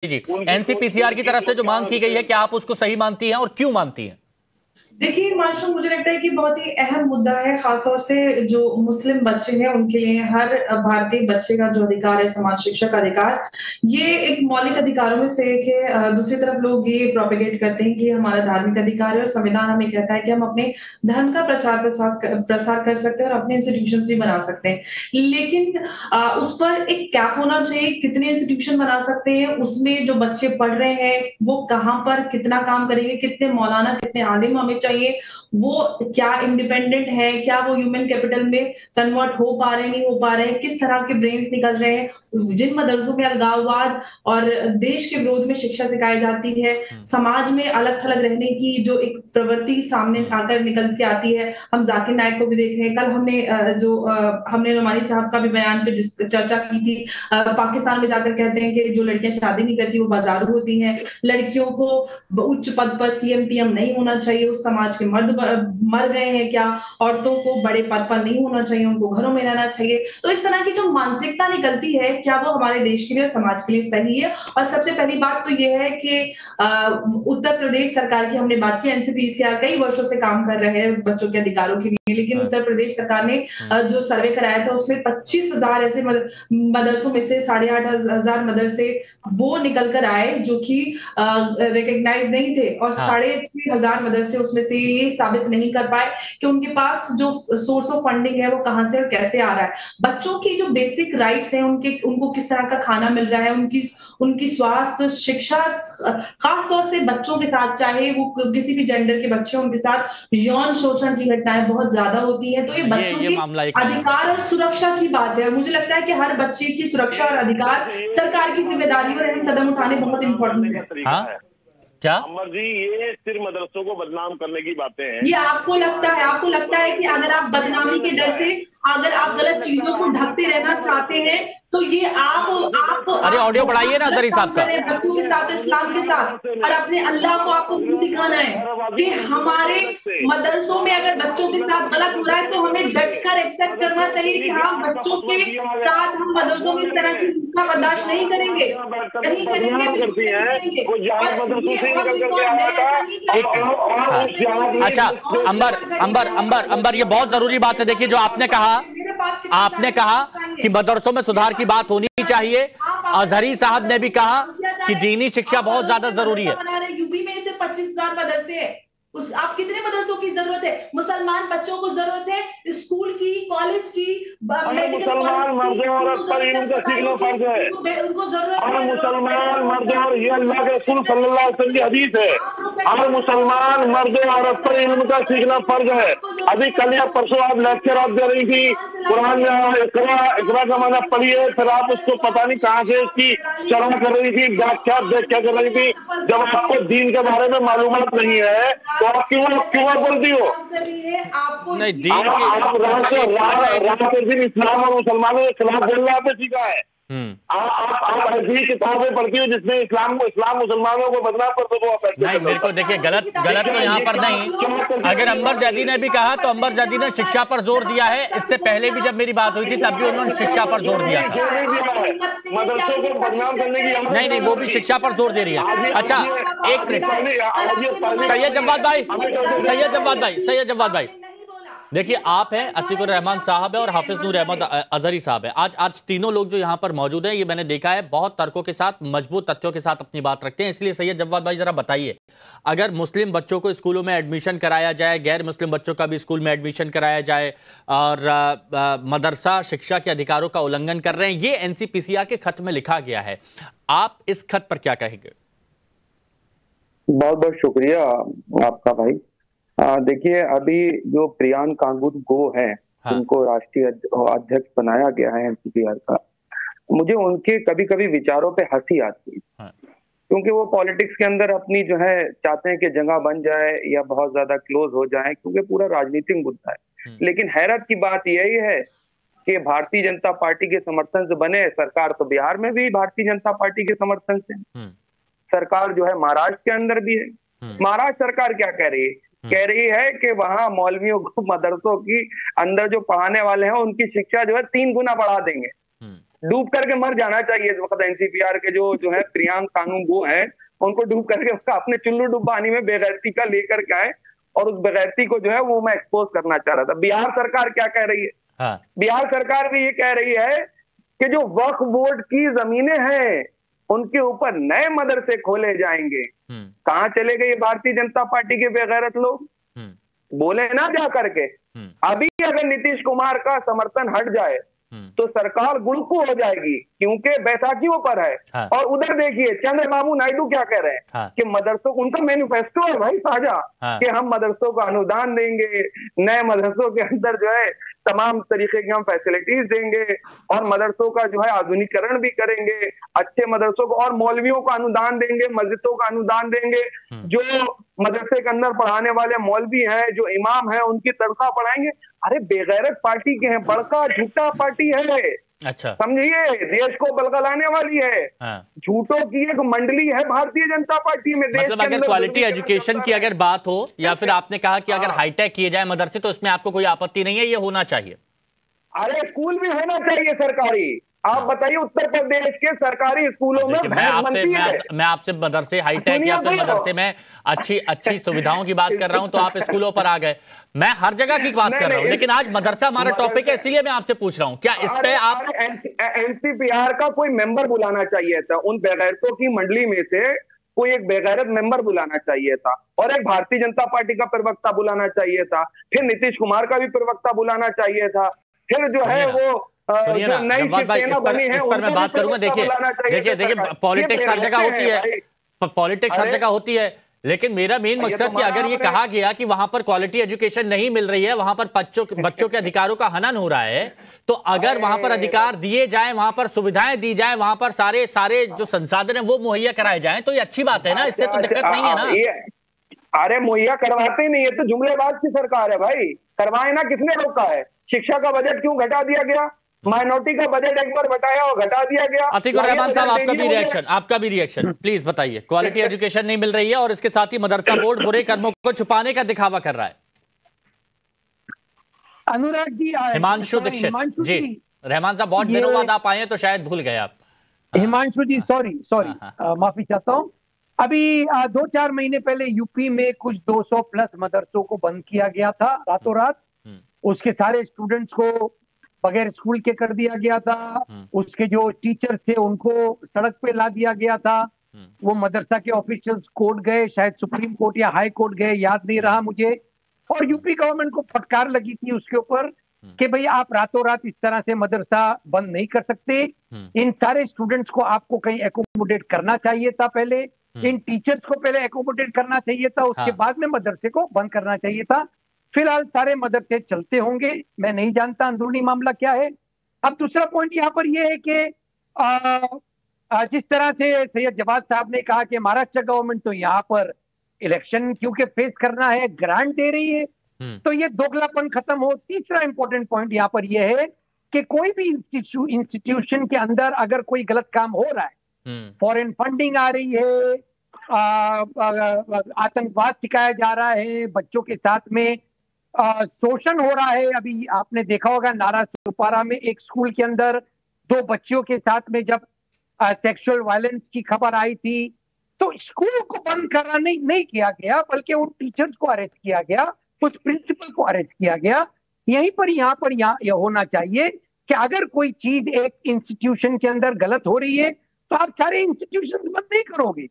जी, NCPCR की तरफ से जो मांग की गई है, क्या आप उसको सही मानती हैं और क्यों मानती हैं? देखिए हिमांशु, मुझे लगता है कि बहुत ही अहम मुद्दा है, खासतौर से जो मुस्लिम बच्चे हैं उनके लिए हर भारतीय बच्चे का जो अधिकार है समाज शिक्षा का अधिकार, ये एक मौलिक अधिकारों में से एक है। दूसरी तरफ लोग ये प्रोपेगेट करते हैं कि ये हमारा धार्मिक अधिकार है और संविधान हमें कहता है कि हम अपने धर्म का प्रसार कर सकते हैं और अपने इंस्टीट्यूशन भी बना सकते हैं। लेकिन उस पर एक कैप होना चाहिए, कितने इंस्टीट्यूशन बना सकते हैं, उसमें जो बच्चे पढ़ रहे हैं वो कहाँ पर कितना काम करेंगे, कितने मौलाना कितने आलिम हमें चाहिए, वो क्या इंडिपेंडेंट है, क्या वो ह्यूमन कैपिटल में कन्वर्ट हो पा रहे हैं, नहीं हो पा रहे हैं, किस तरह के ब्रेन्स निकल रहे हैं। जिन मदरसों में अलगाववाद और देश के विरोध में शिक्षा सिखाई जाती है, समाज में अलग थलग रहने की जो एक प्रवृत्ति सामने आकर निकल के आती है। हम जाकिर नायक को भी देख रहे हैं, कल हमने नोमानी साहब का भी बयान पे चर्चा की थी। पाकिस्तान में जाकर कहते हैं कि जो लड़कियां शादी नहीं करती वो बाजारू होती हैं, लड़कियों को उच्च पद पर सीएम पीएम नहीं होना चाहिए, उस समाज के मर्द मर गए हैं क्या, औरतों को बड़े पद पर नहीं होना चाहिए, उनको घरों में रहना चाहिए। तो इस तरह की जो मानसिकता निकलती है, क्या वो हमारे देश के लिए और समाज के लिए सही है? और सबसे पहली बात तो यह है कि उत्तर प्रदेश सरकार की हमने बात की, एनसीपीसीआर कई वर्षों से काम कर रहे हैं बच्चों के अधिकारों के लिए, लेकिन उत्तर प्रदेश सरकार ने जो सर्वे कराया था उसमें 25,000 ऐसे मदरसों में से 8,500 मदरसे वो निकल कर आए जो कि रिकग्नाइज नहीं थे, और 6,500 मदरसे उसमें से ये साबित नहीं कर पाए कि उनके पास जो सोर्स ऑफ फंडिंग है वो कहां से और कैसे आ रहा है। बच्चों की जो बेसिक राइट्स हैं, उनको किस तरह का खाना मिल रहा है, उनकी स्वास्थ्य शिक्षा, खास तौर से बच्चों के साथ, चाहे वो किसी भी जेंडर के बच्चे, उनके साथ यौन शोषण की घटनाएं बहुत ज्यादा होती है। तो ये बच्चों के अधिकार और सुरक्षा की बात है। मुझे लगता है कि हर बच्चे की सुरक्षा और अधिकार सरकार की जिम्मेदारी और अहम कदम उठाने बहुत इंपॉर्टेंट है। हाँ? क्या अमर जी, ये सिर्फ मदरसों को बदनाम करने की बातें हैं। ये आपको लगता है कि अगर आप बदनामी के डर से, अगर आप गलत चीजों को ढकते रहना चाहते हैं, तो ये आप अरे ऑडियो बढ़ाइए ना अजहरी साहब का। बच्चों के साथ, इस्लाम के साथ, और अपने अल्लाह को आपको मुंह दिखाना है कि हमारे मदरसों में अगर बच्चों के साथ गलत हो रहा है तो हमें डटकर एक्सेप्ट करना चाहिए कि हाँ, बच्चों के साथ हम मदरसों में इस तरह की हिंसा बर्दाश्त नहीं करेंगे, नहीं करेंगे। अच्छा, अंबर ये बहुत जरूरी बात है। देखिए, जो आपने कहा कि मदरसों में सुधार की बात होनी चाहिए। अजहरी साहब ने भी कहा कि दीनी शिक्षा बहुत ज्यादा जरूरी है। यूपी में इसे 25,000 मदरसे है, आप कितने मदरसों की जरूरत है? मुसलमान बच्चों को जरूरत है स्कूल की, कॉलेज की, मुसलमान मर्द औरत पर इल्म का सीखना फर्ज है। उनको जरूरत है मुसलमान मर्द, और ये अल्लाह के रसूल सल्लल्लाहु अलैहि वसल्लम की हदीस है, हर मुसलमान मर्द औरत पर इल्म का सीखना फर्ज है। अभी कल या परसों आप लेक्चर आप दे रही थी, कुरान इकरा का माना पढ़िए, फिर आप उसको पता नहीं कहाँ से उसकी चर्चा कर रही थी, व्याख्या कर रही थी। जब आपको दीन के बारे में मालूमात नहीं है तो आप क्यों बोलती हो? नहीं, दीन की इस्लाम और मुसलमानों के खिलाफ बोलना आपने सीखा है। आप ऐसी किताबें पढ़ती हो जिसमें इस्लाम मुसलमानों को बदनाम कर दो। नहीं, मेरे को देखिए, गलत तो यहाँ पर नहीं। अगर अंबर जैदी ने भी कहा तो अंबर जैदी ने शिक्षा पर जोर दिया है। इससे पहले भी जब मेरी बात हुई थी तब भी उन्होंने शिक्षा पर जोर दिया था। मदरसों को बदनाम करने की नहीं, वो भी शिक्षा पर जोर दे रही है। अच्छा, एक मिनट, सैयद जवाद भाई, देखिए, आप हैं, अतीकुर रहमान साहब है और हाफिज नूर अहमद अजहरी साहब है। आज तीनों लोग जो यहाँ पर मौजूद हैं, ये मैंने देखा है, बहुत तर्कों के साथ, मजबूत तथ्यों के साथ अपनी बात रखते हैं। इसलिए सैयद जवाद भाई जरा बताइए, अगर मुस्लिम बच्चों को स्कूलों में एडमिशन कराया जाए, गैर मुस्लिम बच्चों का भी स्कूल में एडमिशन कराया जाए, और मदरसा शिक्षा के अधिकारों का उल्लंघन कर रहे हैं, ये एनसीपीसीआर के खत में लिखा गया है, आप इस खत पर क्या कहेंगे? बहुत बहुत शुक्रिया आपका भाई। देखिए, अभी जो प्रियांक कांगू गो हैं, उनको राष्ट्रीय अध्यक्ष बनाया गया है एनसीपीआर का, मुझे उनके कभी कभी विचारों पे हंसी आती है, क्योंकि वो पॉलिटिक्स के अंदर अपनी जो है चाहते हैं कि जगह बन जाए या बहुत ज्यादा क्लोज हो जाए, क्योंकि पूरा राजनीतिक मुद्दा है। लेकिन हैरत की बात यही है कि भारतीय जनता पार्टी के समर्थन से बने सरकार, तो बिहार में भी भारतीय जनता पार्टी के समर्थन से सरकार जो है महाराष्ट्र के अंदर भी है। महाराष्ट्र सरकार क्या कह रही है? कह रही है कि वहां मौलवियों को मदरसों की अंदर जो पढ़ाने वाले हैं उनकी शिक्षा जो है 3 गुना बढ़ा देंगे। डूब करके मर जाना चाहिए इस वक्त एनसीपीआर के जो है प्रियांक कानूनगो हैं, उनको डूब करके अपने चुल्लू डुब्बानी में बेगैरती का लेकर के आए, और उस बेगैरती को जो है वो मैं एक्सपोज करना चाह रहा था। बिहार सरकार क्या कह रही है? हाँ। बिहार सरकार भी ये कह रही है कि जो वक्फ बोर्ड की जमीनें हैं उनके ऊपर नए मदरसे खोले जाएंगे। कहां चले गए भारतीय जनता पार्टी के बेगैरत लोग? बोले ना जा करके। अभी अगर नीतीश कुमार का समर्थन हट जाए तो सरकार गुड़कू हो जाएगी, क्योंकि बैसाखियों पर है। हाँ। और उधर देखिए चंद्रबाबू नायडू क्या कह रहे हैं। हाँ। कि मदरसों, उनका मैनिफेस्टो है भाई साझा। हाँ। कि हम मदरसों को अनुदान देंगे, नए मदरसों के अंदर जो है तमाम तरीके की हम फैसिलिटीज देंगे, और मदरसों का जो है आधुनिकीकरण भी करेंगे, अच्छे मदरसों को, और मौलवियों को अनुदान देंगे, मस्जिदों का अनुदान देंगे, जो मदरसे के अंदर पढ़ाने वाले मौलवी हैं, जो इमाम हैं, उनकी तनख्वाह बढ़ाएंगे। अरे बेगैरत पार्टी के हैं, बड़का झूठा पार्टी है। अच्छा, समझिए, देश को बलगलाने वाली है। हाँ। झूठों की एक मंडली है भारतीय जनता पार्टी में। मतलब अगर क्वालिटी एजुकेशन की अगर बात हो, या फिर आपने कहा कि अगर हाईटेक किए जाए मदरसे, तो इसमें आपको कोई आपत्ति नहीं है, ये होना चाहिए? अरे स्कूल भी होना चाहिए सरकारी। आप बताइए उत्तर प्रदेश के सरकारी स्कूलों में मैं आपसे मदरसे हाईटेक या फिर मदरसे में अच्छी सुविधाओं की बात कर रहा हूं, तो आप स्कूलों पर आ गए। मैं हर जगह की बात कर रहा हूं, लेकिन आज मदरसा हमारा टॉपिक है, इसीलिए मैं आपसे पूछ रहा हूं, क्या इस पे आप एनसीपीआर का कोई मेंबर बुलाना चाहिए था। उन बेगैरतों की मंडली में से कोई एक बेगैरत मेंबर बुलाना चाहिए था, और एक भारतीय जनता पार्टी का प्रवक्ता बुलाना चाहिए था, फिर नीतीश कुमार का भी प्रवक्ता बुलाना चाहिए था, फिर जो है वो सुनिए ना जवाद भाई, इस पर मैं बात करूंगा। देखिए पॉलिटिक्स हर जगह होती है, पॉलिटिक्स हर जगह होती है, लेकिन मेरा मेन मकसद कि अगर ये कहा गया कि वहां पर क्वालिटी एजुकेशन नहीं मिल रही है, वहां पर बच्चों के अधिकारों का हनन हो रहा है, तो अगर वहां पर अधिकार दिए जाएं, वहां पर सुविधाएं दी जाएं, वहां पर सारे जो संसाधन है वो मुहैया कराए जाएं, तो ये अच्छी बात है ना, इससे तो दिक्कत नहीं है ना। अरे मुहैया करवाते ही नहीं है तो जुमलेबाज की सरकार है भाई, करवाए ना। किसने रोका है? शिक्षा का बजट क्यों घटा दिया गया? माइनॉरिटी का बजट एक बार बताया और घटा दिया गया। अतीकुर रहमान साहब, आपका भी रिएक्शन प्लीज बताइए। क्वालिटी एजुकेशन नहीं मिल रही है, और इसके साथ ही मदरसा बोर्ड बुरे कर्मों को छुपाने का दिखावा कर रहा है। अनुराग जी, हिमांशु दीक्षित जी, रहमान साहब बहुत दिनों बाद आप आए हैं, तो शायद भूल गए आप। हिमांशु जी, सॉरी माफी चाहता हूँ। अभी 2-4 महीने पहले यूपी में कुछ 200 प्लस मदरसों को बंद किया गया था रातों रात। उसके सारे स्टूडेंट्स को बगैर स्कूल के कर दिया गया था। उसके जो टीचर्स थे उनको सड़क पे ला दिया गया था। वो मदरसा के ऑफिशियल्स कोर्ट गए, शायद सुप्रीम कोर्ट या हाई कोर्ट गए, याद नहीं रहा मुझे। और यूपी गवर्नमेंट को फटकार लगी थी उसके ऊपर कि भाई आप रातों रात इस तरह से मदरसा बंद नहीं कर सकते। इन सारे स्टूडेंट्स को आपको कहीं एकोमोडेट करना चाहिए था पहले, इन टीचर्स को पहले एकोमोडेट करना चाहिए था, उसके बाद में मदरसे को बंद करना चाहिए था। फिलहाल सारे मदरसे चलते होंगे, मैं नहीं जानता अंदरूनी मामला क्या है। अब दूसरा पॉइंट यहाँ पर यह है कि जिस तरह से सैयद जवाद साहब ने कहा कि महाराष्ट्र गवर्नमेंट तो यहाँ पर इलेक्शन क्योंकि फेस करना है, ग्रांट दे रही है, तो ये दोगलापन खत्म हो। तीसरा इंपॉर्टेंट पॉइंट यहाँ पर यह है कि कोई भी इंस्टीट्यूशन के अंदर अगर कोई गलत काम हो रहा है, फॉरेन फंडिंग आ रही है, आतंकवाद सिखाया जा रहा है, बच्चों के साथ में शोषण हो रहा है। अभी आपने देखा होगा नारा सुपारा में एक स्कूल के अंदर 2 बच्चियों के साथ में जब सेक्सुअल वायलेंस की खबर आई थी, तो स्कूल को बंद करना नहीं किया गया, बल्कि उन टीचर्स को अरेस्ट किया गया, उस प्रिंसिपल को अरेस्ट किया गया। यहीं पर यहाँ पर यह होना चाहिए कि अगर कोई चीज एक इंस्टीट्यूशन के अंदर गलत हो रही है तो आप सारे इंस्टीट्यूशन बंद नहीं करोगे।